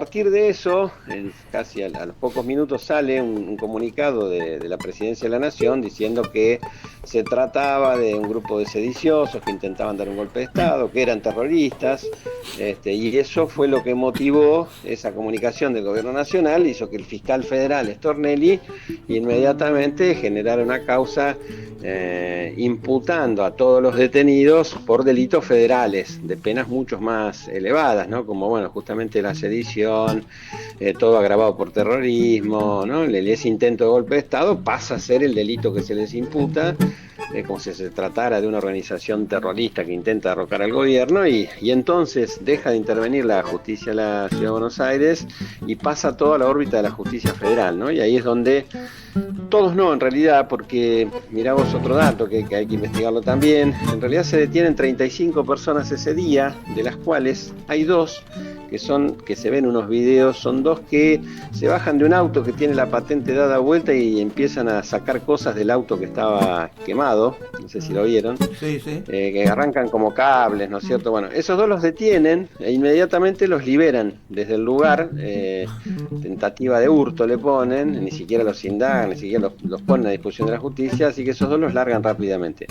partir de eso, casi a los pocos minutos sale un comunicado de la Presidencia de la Nación diciendo que se trataba de un grupo de sediciosos que intentaban dar un golpe de Estado, que eran terroristas, y eso fue lo que motivó esa comunicación del Gobierno Nacional, hizo que el fiscal federal Stornelli inmediatamente generara una causa imputando a todos los detenidos por delitos federales, de penas mucho más elevadas, ¿no? Como, bueno, justamente la sedición, todo agravado por terrorismo, ¿no? Ese intento de golpe de Estado pasa a ser el delito que se les imputa, como si se tratara de una organización terrorista que intenta derrocar al gobierno, y entonces deja de intervenir la justicia de la Ciudad de Buenos Aires y pasa todo a la órbita de la justicia federal, ¿no? Y ahí es donde todos no, en realidad, porque mirá vos otro dato que hay que investigarlo también. En realidad se detienen 35 personas ese día, de las cuales hay dos que se ven unos videos, son dos que se bajan de un auto que tiene la patente dada vuelta y empiezan a sacar cosas del auto que estaba quemado, no sé si lo vieron, Sí, sí. que arrancan como cables, ¿no es cierto? Bueno, esos dos los detienen e inmediatamente los liberan desde el lugar, tentativa de hurto le ponen, ni siquiera los indagan, ni siquiera los ponen a disposición de la justicia, así que esos dos los largan rápidamente.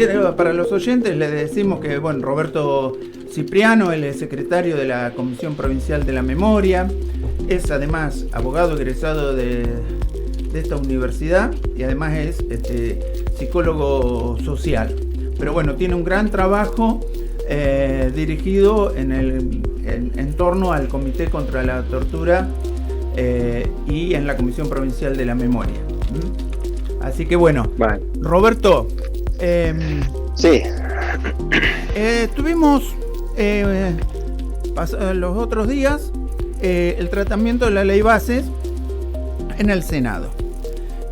Bueno, para los oyentes les decimos que, bueno, Roberto Cipriano, él es secretario de la Comisión Provincial de la Memoria, es además abogado egresado de esta universidad y además es psicólogo social. Pero bueno, tiene un gran trabajo dirigido en torno al Comité contra la Tortura y en la Comisión Provincial de la Memoria. Así que bueno, Vale. Roberto, Sí, tuvimos los otros días el tratamiento de la ley Bases en el Senado.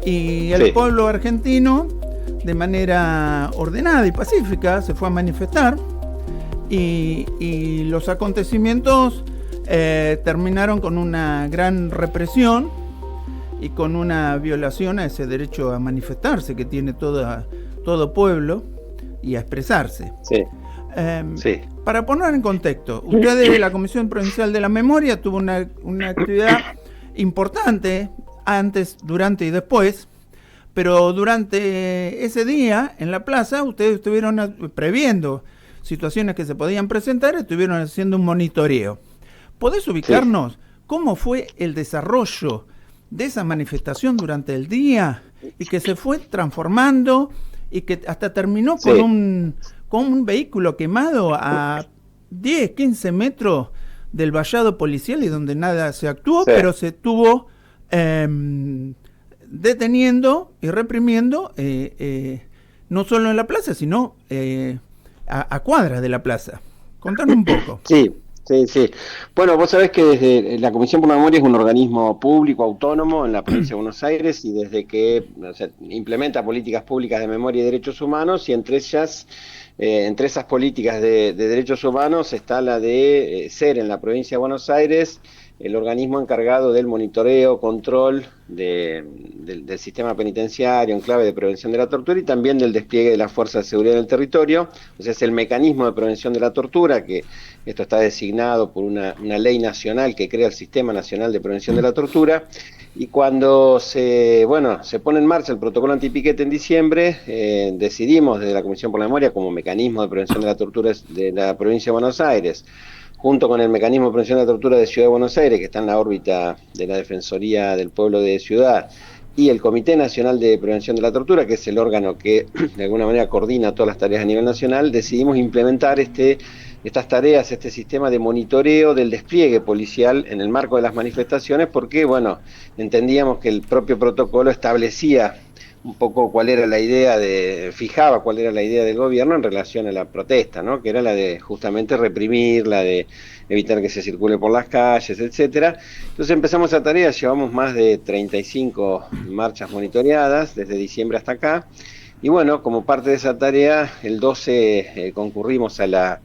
Y el pueblo argentino, de manera ordenada y pacífica, se fue a manifestar. Y los acontecimientos terminaron con una gran represión y con una violación a ese derecho a manifestarse que tiene todo pueblo y a expresarse. sí, sí. Para poner en contexto, ustedes, la Comisión Provincial de la Memoria, tuvo una actividad importante antes, durante y después, pero durante ese día en la plaza ustedes estuvieron previendo situaciones que se podían presentar, estuvieron haciendo un monitoreo. ¿Podés ubicarnos cómo fue el desarrollo de esa manifestación durante el día y que se fue transformando y que hasta terminó con un vehículo quemado a 10, 15 metros del vallado policial y donde nada se actuó, pero se estuvo deteniendo y reprimiendo no solo en la plaza, sino a cuadras de la plaza? Contanos un poco. Sí. Bueno, vos sabés que desde la Comisión por la Memoria es un organismo público autónomo en la provincia de Buenos Aires y desde que implementa políticas públicas de memoria y derechos humanos, y entre esas políticas de derechos humanos está la de ser en la provincia de Buenos Aires el organismo encargado del monitoreo, control del sistema penitenciario en clave de prevención de la tortura y también del despliegue de las fuerzas de seguridad en el territorio. O sea, es el mecanismo de prevención de la tortura, que esto está designado por una ley nacional que crea el Sistema Nacional de Prevención de la Tortura. Y cuando se pone en marcha el protocolo antipiquete en diciembre, decidimos desde la Comisión por la Memoria, como mecanismo de prevención de la tortura de la provincia de Buenos Aires, junto con el mecanismo de prevención de la tortura de Ciudad de Buenos Aires, que está en la órbita de la Defensoría del Pueblo de Ciudad, y el Comité Nacional de Prevención de la Tortura, que es el órgano que de alguna manera coordina todas las tareas a nivel nacional, decidimos implementar estas tareas, este sistema de monitoreo del despliegue policial en el marco de las manifestaciones, porque, bueno, entendíamos que el propio protocolo establecía un poco fijaba cuál era la idea del gobierno en relación a la protesta, ¿no? Que era la de justamente reprimir, la de evitar que se circule por las calles, etcétera. Entonces empezamos esa tarea, llevamos más de 35 marchas monitoreadas desde diciembre hasta acá, y bueno, como parte de esa tarea, el 12 concurrimos a la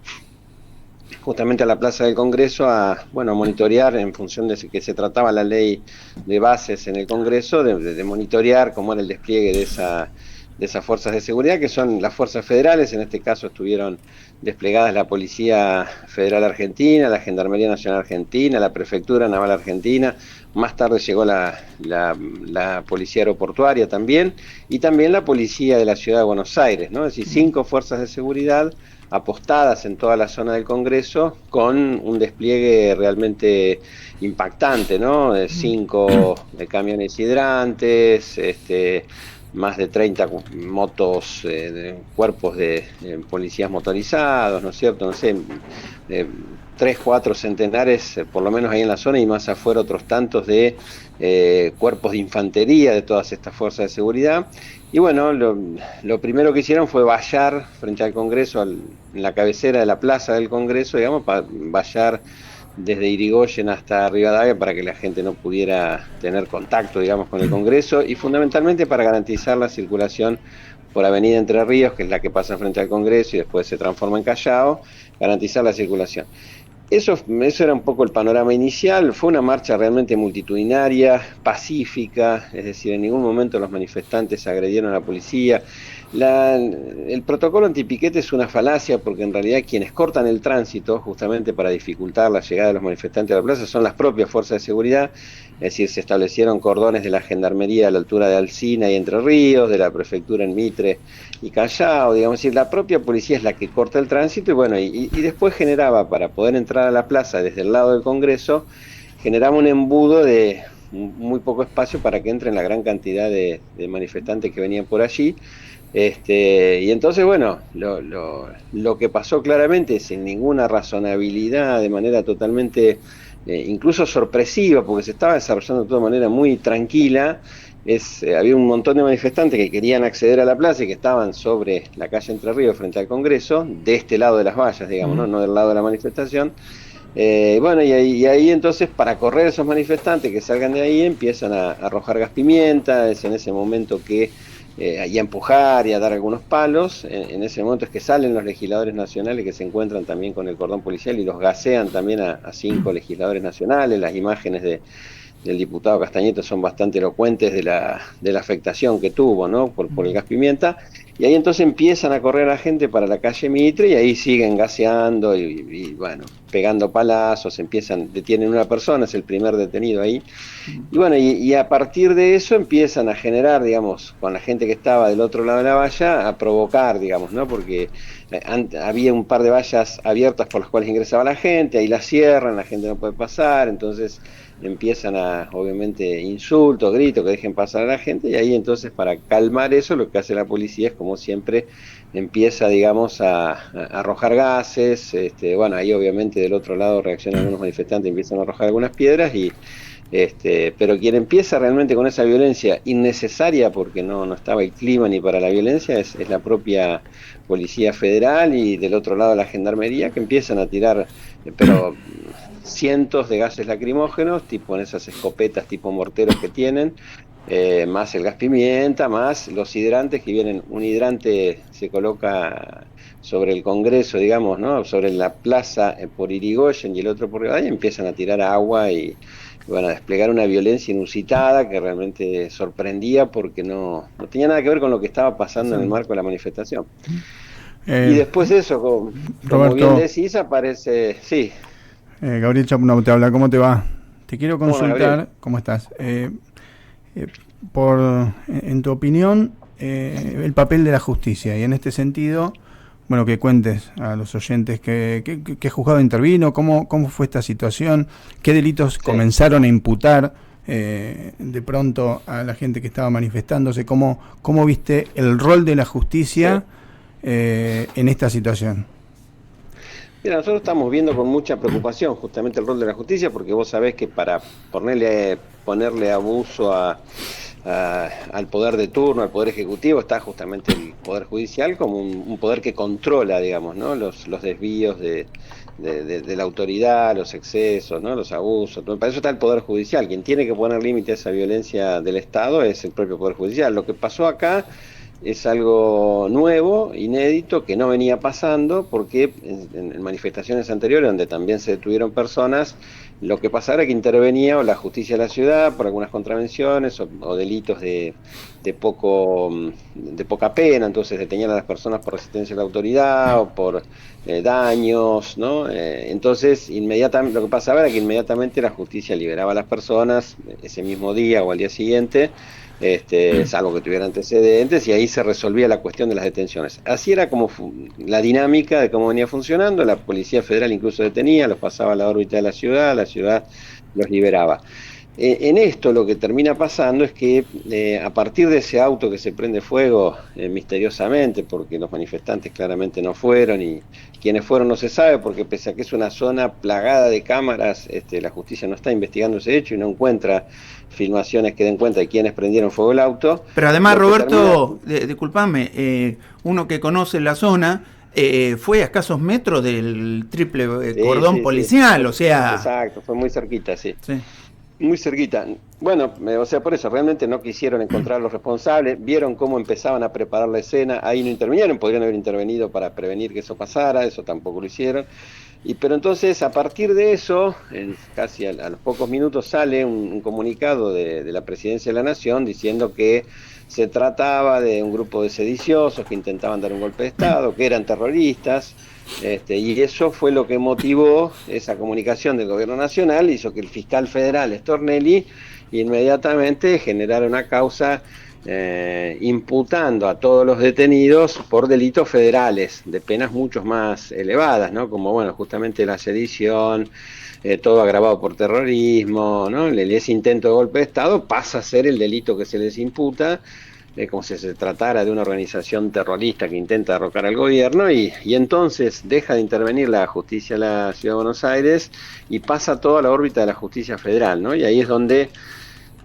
justamente a la Plaza del Congreso a monitorear en función de que se trataba la ley de bases en el Congreso, de monitorear cómo era el despliegue de esas fuerzas de seguridad, que son las fuerzas federales. En este caso estuvieron desplegadas la Policía Federal Argentina, la Gendarmería Nacional Argentina, la Prefectura Naval Argentina, más tarde llegó la Policía Aeroportuaria también, y también la Policía de la Ciudad de Buenos Aires, ¿no? Es decir, 5 fuerzas de seguridad apostadas en toda la zona del Congreso, con un despliegue realmente impactante, ¿no? 5 camiones hidrantes, más de 30 motos, cuerpos de policías motorizados, ¿no es cierto? No sé, 3, 4 centenares, por lo menos ahí en la zona, y más afuera otros tantos de cuerpos de infantería de todas estas fuerzas de seguridad. Y bueno, lo primero que hicieron fue vallar frente al Congreso, en la cabecera de la plaza del Congreso, digamos, para vallar desde Irigoyen hasta Rivadavia para que la gente no pudiera tener contacto, digamos, con el Congreso, y fundamentalmente para garantizar la circulación por Avenida Entre Ríos, que es la que pasa frente al Congreso y después se transforma en Callao, garantizar la circulación. Eso era un poco el panorama inicial. Fue una marcha realmente multitudinaria, pacífica, es decir, en ningún momento los manifestantes agredieron a la policía. El protocolo antipiquete es una falacia, porque en realidad quienes cortan el tránsito justamente para dificultar la llegada de los manifestantes a la plaza son las propias fuerzas de seguridad. Es decir, se establecieron cordones de la Gendarmería a la altura de Alsina y Entre Ríos, de la Prefectura en Mitre y Callao, digamos. Es decir, la propia policía es la que corta el tránsito, y bueno, y después generaba, para poder entrar a la plaza desde el lado del Congreso, generaba un embudo de muy poco espacio para que entren la gran cantidad de manifestantes que venían por allí. Y entonces, bueno, lo que pasó claramente, sin ninguna razonabilidad, de manera totalmente incluso sorpresiva, porque se estaba desarrollando de toda manera muy tranquila, había un montón de manifestantes que querían acceder a la plaza y que estaban sobre la calle Entre Ríos frente al Congreso, de este lado de las vallas, digamos, no del lado de la manifestación. Bueno, y ahí entonces, para correr esos manifestantes que salgan de ahí, empiezan a arrojar gas pimienta. Es en ese momento que y a empujar y a dar algunos palos. En ese momento es que salen los legisladores nacionales, que se encuentran también con el cordón policial, y los gasean también a 5 legisladores nacionales. Las imágenes del diputado Castañeto son bastante elocuentes de la afectación que tuvo, ¿no? por el gas pimienta. Y ahí entonces empiezan a correr a gente para la calle Mitre, y ahí siguen gaseando y bueno, pegando palazos. Detienen una persona, es el primer detenido ahí. Y bueno, y a partir de eso empiezan a generar, digamos, con la gente que estaba del otro lado de la valla, a provocar, digamos, ¿no? Porque había un par de vallas abiertas por las cuales ingresaba la gente, ahí las cierran, la gente no puede pasar, entonces empiezan obviamente, insultos, gritos, que dejen pasar a la gente. Y ahí entonces, para calmar eso, lo que hace la policía es, como siempre, empieza, digamos, a arrojar gases. Bueno, ahí obviamente del otro lado reaccionan algunos manifestantes, empiezan a arrojar algunas piedras, pero quien empieza realmente con esa violencia innecesaria, porque no estaba el clima ni para la violencia, es la propia Policía Federal, y del otro lado la Gendarmería, que empiezan a tirar, pero cientos de gases lacrimógenos, tipo en esas escopetas tipo morteros que tienen, más el gas pimienta, más los hidrantes que vienen. Un hidrante se coloca sobre el Congreso, digamos, ¿no? Sobre la plaza por Irigoyen, y el otro por Rivadavia, y empiezan a tirar agua y bueno, a desplegar una violencia inusitada que realmente sorprendía, porque no tenía nada que ver con lo que estaba pasando en el marco de la manifestación. Y después de eso, como Roberto, bien decís, aparece... Sí. Gabriel Chapnau te habla, ¿cómo te va? Te quiero consultar, ¿cómo estás? En tu opinión, el papel de la justicia, y en este sentido, bueno, que cuentes a los oyentes qué juzgado intervino, cómo fue esta situación, qué delitos comenzaron a imputar de pronto a la gente que estaba manifestándose, cómo viste el rol de la justicia en esta situación. Mira, nosotros estamos viendo con mucha preocupación justamente el rol de la justicia, porque vos sabés que para ponerle abuso al poder de turno, al poder ejecutivo, está justamente el poder judicial como un poder que controla, digamos, ¿no? los desvíos de la autoridad, los excesos, ¿no? Los abusos. Para eso está el poder judicial. Quien tiene que poner límite a esa violencia del Estado es el propio poder judicial. Lo que pasó acá es algo nuevo, inédito, que no venía pasando, porque en manifestaciones anteriores, donde también se detuvieron personas, lo que pasaba era que intervenía o la justicia de la ciudad por algunas contravenciones o delitos de poca pena, entonces detenían a las personas por resistencia a la autoridad o por daños, ¿no? Entonces, inmediatamente, lo que pasaba era que inmediatamente la justicia liberaba a las personas ese mismo día o al día siguiente, salvo que tuviera antecedentes, y ahí se resolvía la cuestión de las detenciones. Así era como la dinámica de cómo venía funcionando. La Policía Federal incluso detenía, los pasaba a la órbita de la ciudad los liberaba. En esto lo que termina pasando es que a partir de ese auto que se prende fuego misteriosamente, porque los manifestantes claramente no fueron y quienes fueron no se sabe, porque pese a que es una zona plagada de cámaras, la justicia no está investigando ese hecho y no encuentra filmaciones que den cuenta de quienes prendieron fuego el auto. Pero además, Roberto, discúlpame, uno que conoce la zona, fue a escasos metros del triple cordón policial, o sea... Exacto, fue muy cerquita, sí. Sí. Muy cerquita. Bueno, o sea, por eso realmente no quisieron encontrar a los responsables, vieron cómo empezaban a preparar la escena, ahí no intervinieron, podrían haber intervenido para prevenir que eso pasara, eso tampoco lo hicieron. Pero entonces, a partir de eso, casi a los pocos minutos sale un comunicado de la Presidencia de la Nación diciendo que se trataba de un grupo de sediciosos que intentaban dar un golpe de Estado, que eran terroristas. Y eso fue lo que motivó esa comunicación del gobierno nacional, hizo que el fiscal federal Stornelli inmediatamente generara una causa imputando a todos los detenidos por delitos federales de penas mucho más elevadas, ¿no? Como bueno, justamente la sedición, todo agravado por terrorismo, ¿no? Ese intento de golpe de Estado pasa a ser el delito que se les imputa, como si se tratara de una organización terrorista que intenta derrocar al gobierno, y entonces deja de intervenir la justicia de la Ciudad de Buenos Aires y pasa todo a la órbita de la justicia federal, ¿no? Y ahí es donde,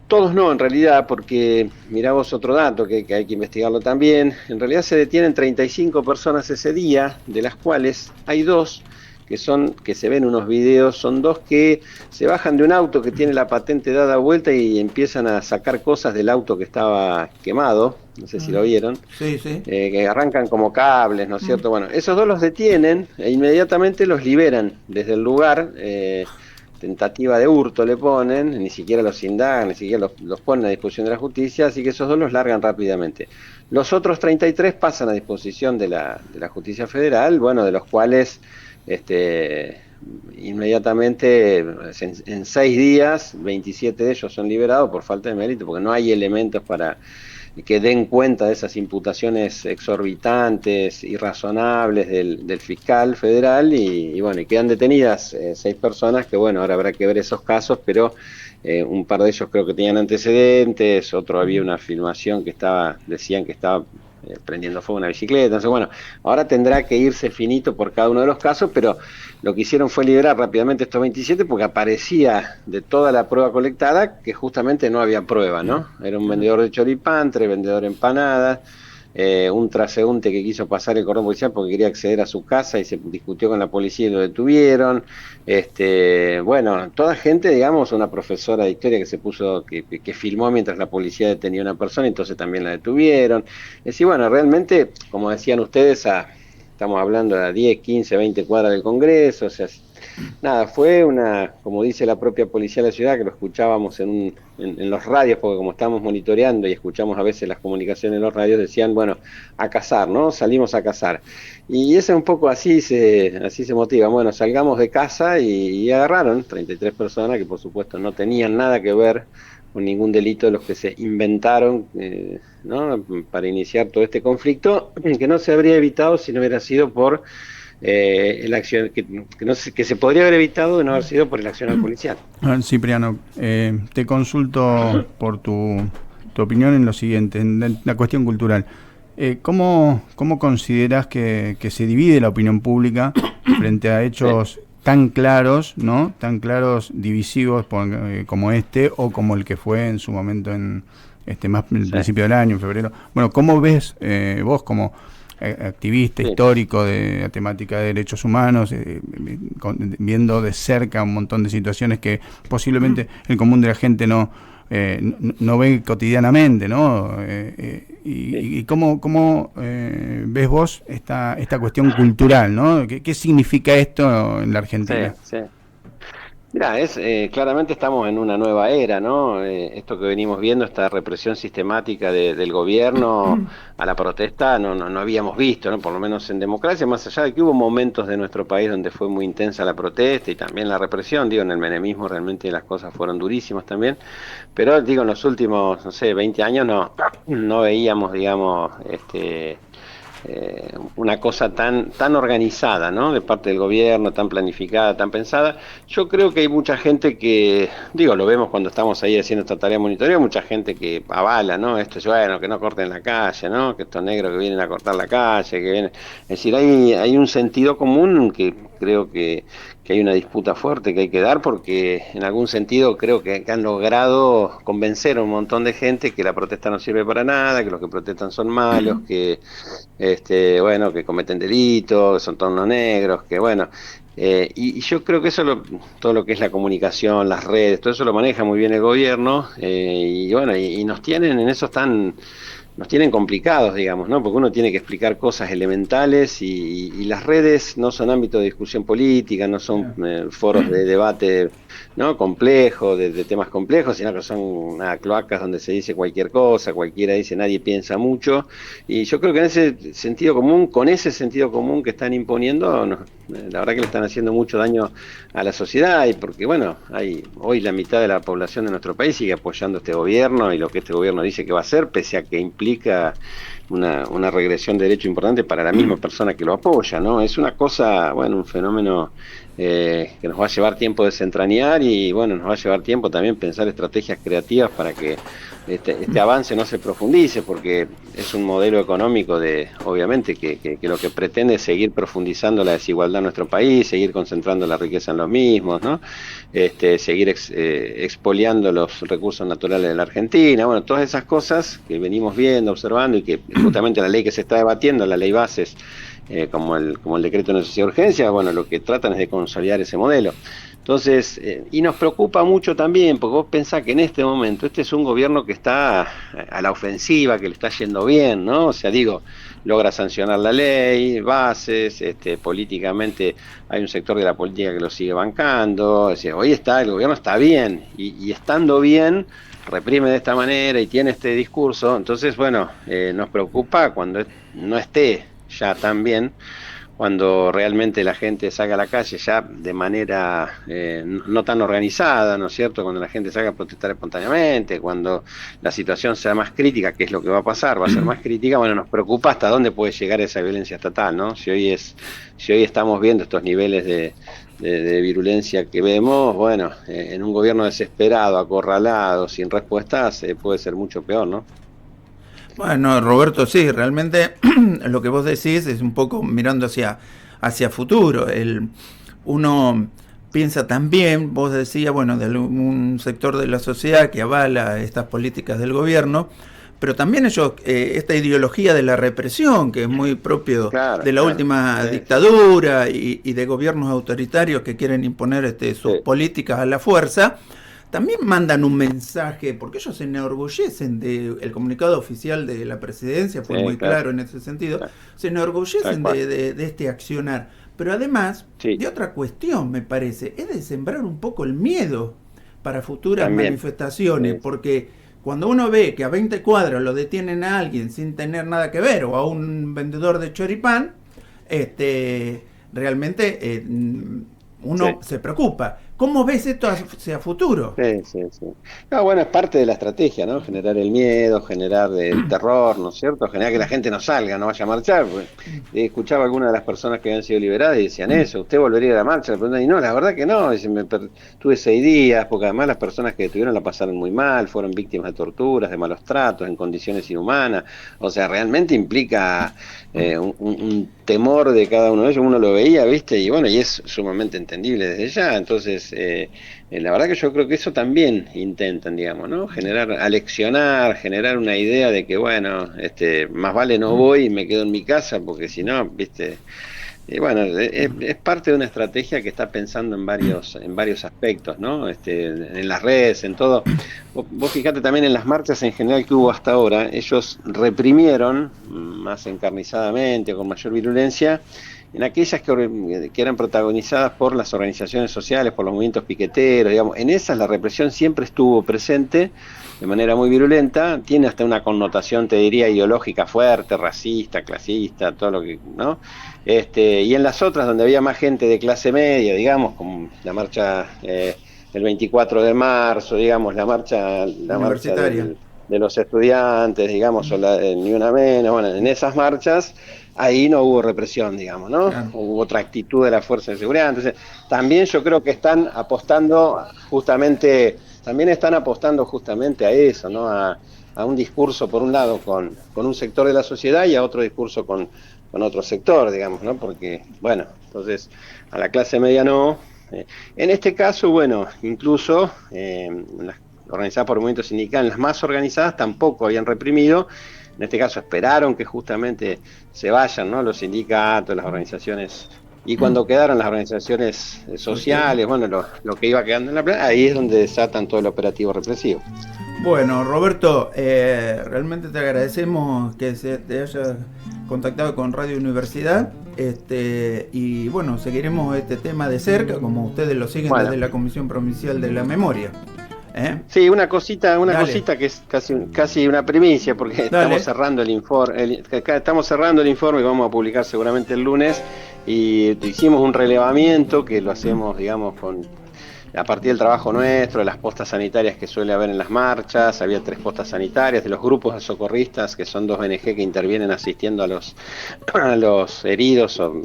todos no en realidad, porque mirá vos otro dato que hay que investigarlo también, en realidad se detienen 35 personas ese día, de las cuales hay 2 que se ven unos videos, son 2 que se bajan de un auto que tiene la patente dada vuelta y empiezan a sacar cosas del auto que estaba quemado, no sé si lo vieron, Sí, sí. que arrancan como cables, ¿no es cierto? Bueno, esos 2 los detienen e inmediatamente los liberan desde el lugar, tentativa de hurto le ponen, ni siquiera los indagan, ni siquiera los ponen a disposición de la justicia, así que esos 2 los largan rápidamente. Los otros 33 pasan a disposición de la justicia federal, bueno, de los cuales inmediatamente en 6 días 27 de ellos son liberados por falta de mérito, porque no hay elementos para que den cuenta de esas imputaciones exorbitantes, irrazonables del fiscal federal, y bueno, y quedan detenidas 6 personas que bueno, ahora habrá que ver esos casos, pero un par de ellos creo que tenían antecedentes, otro había una filmación que decían que estaba prendiendo fuego una bicicleta, entonces bueno, ahora tendrá que irse finito por cada uno de los casos, pero lo que hicieron fue liberar rápidamente estos 27 porque aparecía de toda la prueba colectada que justamente no había prueba, ¿no? Era un vendedor de choripán, 3 vendedores de empanadas, un transeúnte que quiso pasar el cordón policial porque quería acceder a su casa y se discutió con la policía y lo detuvieron. Bueno, toda gente, digamos, una profesora de historia que se puso, que filmó mientras la policía detenía a una persona, entonces también la detuvieron. Es decir, bueno, realmente, como decían ustedes, estamos hablando de 10, 15, 20 cuadras del Congreso, o sea, nada, fue como dice la propia policía de la ciudad, que lo escuchábamos en los radios, porque como estamos monitoreando y escuchamos a veces las comunicaciones en los radios, decían, bueno, a cazar, ¿no? Salimos a cazar. Y eso un poco así se motiva. Bueno, salgamos de casa y agarraron 33 personas que por supuesto no tenían nada que ver con ningún delito de los que se inventaron, ¿no? Para iniciar todo este conflicto, que no se habría evitado si no hubiera sido por la acción, que se podría haber evitado de no haber sido por el accionar policial. Cipriano, te consulto por tu opinión en lo siguiente, en la cuestión cultural. ¿Cómo consideras que se divide la opinión pública frente a hechos tan claros, ¿no? Tan claros, divisivos como o como el que fue en su momento en más el principio del año, en febrero? Bueno, ¿cómo ves vos como activista histórico de la temática de derechos humanos, viendo de cerca un montón de situaciones que posiblemente el común de la gente no ve cotidianamente, ¿no? y cómo ves vos esta cuestión cultural, ¿no? ¿Qué significa esto en la Argentina? Sí, sí. Mira, claramente estamos en una nueva era, ¿no? Esto que venimos viendo, esta represión sistemática del gobierno a la protesta, no habíamos visto, ¿no? Por lo menos en democracia, más allá de que hubo momentos de nuestro país donde fue muy intensa la protesta y también la represión, digo, en el menemismo realmente las cosas fueron durísimas también, pero digo, en los últimos, no sé, 20 años no veíamos, digamos, una cosa tan organizada, ¿no? De parte del gobierno, tan planificada, tan pensada. Yo creo que hay mucha gente que, digo, lo vemos cuando estamos ahí haciendo esta tarea de monitoreo, mucha gente que avala, ¿no? Esto es bueno, que no corten la calle, ¿no? Que estos negros que vienen a cortar la calle, que vienen... Es decir, hay un sentido común que creo que hay una disputa fuerte que hay que dar porque en algún sentido creo que han logrado convencer a un montón de gente que la protesta no sirve para nada, que los que protestan son malos, que bueno, que cometen delitos, que son todos unos negros, que bueno, y yo creo que todo lo que es la comunicación, las redes, todo eso lo maneja muy bien el gobierno, y bueno, y nos tienen complicados, digamos, ¿no? Porque uno tiene que explicar cosas elementales y las redes no son ámbitos de discusión política, no son foros de debate, ¿no? Complejo, de temas complejos, sino que son cloacas donde se dice cualquier cosa, cualquiera dice, nadie piensa mucho. Y yo creo que en ese sentido común, con ese sentido común que están imponiendo, la verdad que le están haciendo mucho daño a la sociedad, y porque, bueno, hoy la mitad de la población de nuestro país sigue apoyando este gobierno y lo que este gobierno dice que va a hacer, pese a que implica una regresión de derecho importante para la misma persona que lo apoya, ¿no? Es una cosa, bueno, un fenómeno que nos va a llevar tiempo desentrañar y, bueno, nos va a llevar tiempo también pensar estrategias creativas para que este avance no se profundice, porque es un modelo económico obviamente, que lo que pretende es seguir profundizando la desigualdad en nuestro país, seguir concentrando la riqueza en los mismos, ¿no? Seguir expoliando los recursos naturales de la Argentina, bueno, todas esas cosas que venimos viendo, observando, y que justamente la ley que se está debatiendo, la ley bases, como el decreto de necesidad de urgencia, bueno, lo que tratan es de consolidar ese modelo. Entonces, y nos preocupa mucho también, porque vos pensás que en este momento este es un gobierno que está a la ofensiva, que le está yendo bien, ¿no? O sea, digo, logra sancionar la ley, bases, políticamente hay un sector de la política que lo sigue bancando, o sea, hoy el gobierno está bien, y estando bien, reprime de esta manera y tiene este discurso. Entonces, bueno, nos preocupa cuando no esté ya tan bien, cuando realmente la gente salga a la calle ya de manera no tan organizada, ¿no es cierto? Cuando la gente salga a protestar espontáneamente, cuando la situación sea más crítica, que es lo que va a pasar, va a ser más crítica, bueno, nos preocupa hasta dónde puede llegar esa violencia estatal, ¿no? Si hoy estamos viendo estos niveles de virulencia que vemos, bueno, en un gobierno desesperado, acorralado, sin respuestas, puede ser mucho peor, ¿no? Bueno, Roberto, sí, realmente lo que vos decís es un poco mirando hacia futuro. Uno piensa también, vos decías, bueno, de un sector de la sociedad que avala estas políticas del gobierno, pero también esta ideología de la represión, que es muy propio de la última dictadura y de gobiernos autoritarios que quieren imponer sus políticas a la fuerza, también mandan un mensaje, porque ellos se enorgullecen el comunicado oficial de la presidencia, fue muy claro en ese sentido, se enorgullecen de este accionar, pero además de otra cuestión, me parece, es de sembrar un poco el miedo para futuras manifestaciones, porque cuando uno ve que a 20 cuadras lo detienen a alguien sin tener nada que ver, o a un vendedor de choripán, realmente uno se preocupa. ¿Cómo ves esto hacia futuro? Sí. No, bueno, es parte de la estrategia, ¿no? Generar el miedo, generar el terror, ¿no es cierto? Generar que la gente no salga, no vaya a marchar. Escuchaba a algunas de las personas que habían sido liberadas y decían eso, ¿usted volvería a la marcha? Y no, la verdad que no. Tuve 6 días, porque además las personas que detuvieron la pasaron muy mal, fueron víctimas de torturas, de malos tratos, en condiciones inhumanas. O sea, realmente implica un temor de cada uno de ellos. Uno lo veía, ¿viste? Y bueno, y es sumamente entendible desde ya. Entonces, la verdad que yo creo que eso también intentan, digamos, ¿no? Aleccionar, generar una idea de que, bueno, más vale no voy y me quedo en mi casa, porque si no, ¿viste? Y bueno, es parte de una estrategia que está pensando en varios aspectos, ¿no? En las redes, en todo. Vos fijate también en las marchas en general que hubo hasta ahora, ellos reprimieron más encarnizadamente, con mayor virulencia, en aquellas que eran protagonizadas por las organizaciones sociales, por los movimientos piqueteros, digamos. En esas la represión siempre estuvo presente de manera muy virulenta, tiene hasta una connotación, te diría, ideológica fuerte, racista, clasista, todo lo que, ¿no? Y en las otras, donde había más gente de clase media, digamos, como la marcha del 24 de marzo, digamos, la marcha Universitaria. de los estudiantes, digamos, o Ni Una Menos, bueno, en esas marchas, ahí no hubo represión, digamos, ¿no? Claro. Hubo otra actitud de la fuerza de seguridad. Entonces, también yo creo que están apostando justamente a eso, ¿no? A un discurso, por un lado, con un sector de la sociedad y a otro discurso con otro sector, digamos, ¿no? Porque, bueno, entonces a la clase media no. En este caso, bueno, incluso las organizadas por movimientos sindicales, las más organizadas tampoco habían reprimido. En este caso esperaron que justamente se vayan, ¿no? Los sindicatos, las organizaciones. Y cuando quedaron las organizaciones sociales, bueno, lo que iba quedando en la plaza, ahí es donde desatan todo el operativo represivo. Bueno, Roberto, realmente te agradecemos que te hayas contactado con Radio Universidad, y bueno, seguiremos este tema de cerca, como ustedes lo siguen desde la Comisión Provincial de la Memoria. Sí, una cosita Dale. que es casi una primicia, porque Dale. estamos cerrando el informe y vamos a publicar seguramente el lunes, y hicimos un relevamiento que lo hacemos, digamos, a partir del trabajo nuestro, de las postas sanitarias que suele haber en las marchas. Había 3 postas sanitarias, de los grupos de socorristas, que son 2 ONG que intervienen asistiendo a los heridos o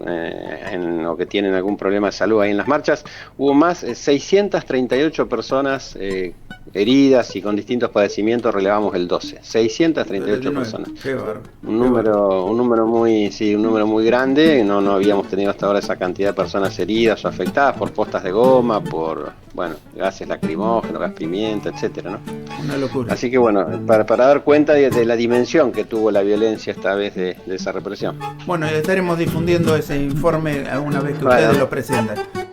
que tienen algún problema de salud ahí en las marchas. Hubo más 638 personas heridas y con distintos padecimientos, relevamos el 12. 638 personas. Qué bárbaro. Un número muy grande. No habíamos tenido hasta ahora esa cantidad de personas heridas o afectadas por postas de goma, por gases lacrimógenos, gas pimienta, etcétera, ¿no? Una locura. Así que bueno, para dar cuenta de la dimensión que tuvo la violencia esta vez de esa represión. Bueno, estaremos difundiendo ese informe alguna vez que ustedes lo presenten.